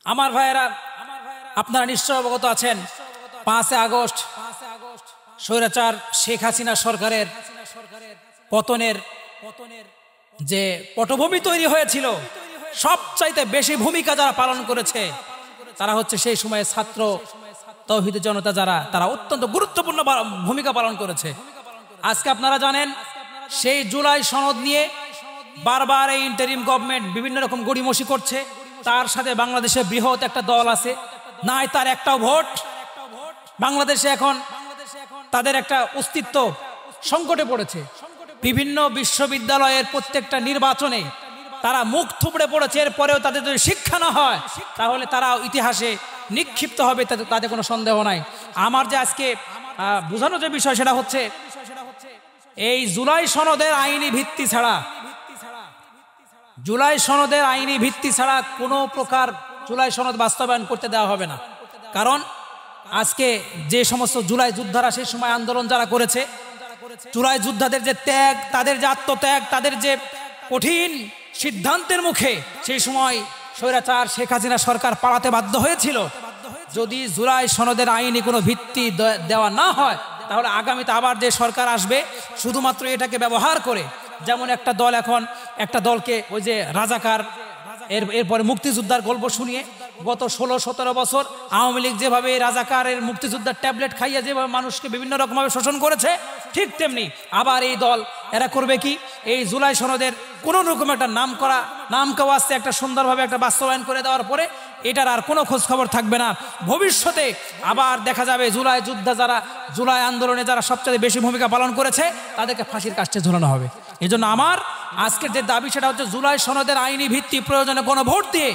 আমার ভাইয়েরা, আপনারা নিশ্চয় অবগত আছেন 5 আগস্ট স্বৈরাচার শেখ হাসিনা সরকারের পতনের যে পটভূমি তৈরি হয়েছিল, সবচাইতে বেশি ভূমিকা যারা পালন করেছে তারা হচ্ছে সেই সময়ে ছাত্র তৌহিদ জনতা, যারা তারা অত্যন্ত গুরুত্বপূর্ণ ভূমিকা পালন করেছে। আজকে আপনারা জানেন সেই জুলাই সনদ নিয়ে বারবার এই ইন্টারিম গভর্নমেন্ট বিভিন্ন রকম গড়িমসি করছে। তার সাথে বাংলাদেশের বৃহৎ একটা দল আছে, নাই তার একটাও ভোট। বাংলাদেশে এখন তাদের একটা অস্তিত্ব সংকটে পড়েছে। বিভিন্ন বিশ্ববিদ্যালয়ের প্রত্যেকটা নির্বাচনে তারা মুখ থুবড়ে পড়েছে। এরপরেও তাদের যদি শিক্ষা না হয় তাহলে তারা ইতিহাসে নিক্ষিপ্ত হবে, তাতে কোনো সন্দেহ নাই। আমার যে আজকে বোঝানো যে বিষয় সেটা হচ্ছে এই জুলাই সনদের আইনি ভিত্তি ছাড়া, জুলাই সনদের আইনি ভিত্তি ছাড়া কোনো প্রকার জুলাই সনদ বাস্তবায়ন করতে দেওয়া হবে না। কারণ আজকে যে সমস্ত জুলাই যোদ্ধারা সেই সময় আন্দোলন যারা করেছে, জুলাই যোদ্ধাদের যে ত্যাগ, তাদের যে আত্মত্যাগ, তাদের যে কঠিন সিদ্ধান্তের মুখে সেই সময় স্বৈরাচার শেখ হাসিনা সরকার পালাতে বাধ্য হয়েছিল। যদি জুলাই সনদের আইনি কোনো ভিত্তি দেওয়া না হয় তাহলে আগামীতে আবার যে সরকার আসবে শুধুমাত্র এটাকে ব্যবহার করে, যেমন একটা দল এখন একটা দলকে ওই যে রাজাকার, এরপরে মুক্তিযোদ্ধার গল্প শুনিয়ে গত 16-17 বছর আওয়ামী লীগ যেভাবে রাজাকারের মুক্তিযোদ্ধার ট্যাবলেট খাইয়ে যেভাবে মানুষকে বিভিন্ন রকমভাবে শোষণ করেছে, ঠিক তেমনি আবার এই দল এরা করবে কি, এই জুলাই সনদের কোনো রকম একটা নাম কাওয়া আসছে একটা সুন্দরভাবে একটা বাস্তবায়ন করে দেওয়ার পরে এটার আর কোনো খোঁজ খবর থাকবে না। ভবিষ্যতে আবার দেখা যাবে জুলাই যোদ্ধা যারা জুলাই আন্দোলনে যারা সবচেয়ে বেশি ভূমিকা পালন করেছে তাদেরকে ফাঁসির কাস্টে ঝুলানো হবে। এই জন্য আমার আজকের যে দাবি সেটা হচ্ছে জুলাই সনদের আইনি ভিত্তি প্রয়োজনে কোনো ভোট দিয়ে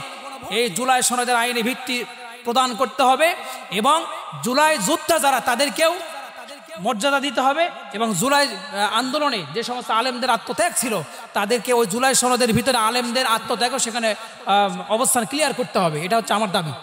এই জুলাই সনদের আইনি ভিত্তি প্রদান করতে হবে এবং জুলাই যোদ্ধা যারা তাদেরকেও মর্যাদা দিতে হবে এবং জুলাই আন্দোলনে যে সমস্ত আলেমদের আত্মত্যাগ ছিল তাদেরকে ওই জুলাই সনদের ভিতরে আলেমদের আত্মত্যাগও সেখানে অবস্থান ক্লিয়ার করতে হবে। এটা হচ্ছে আমার দাবি।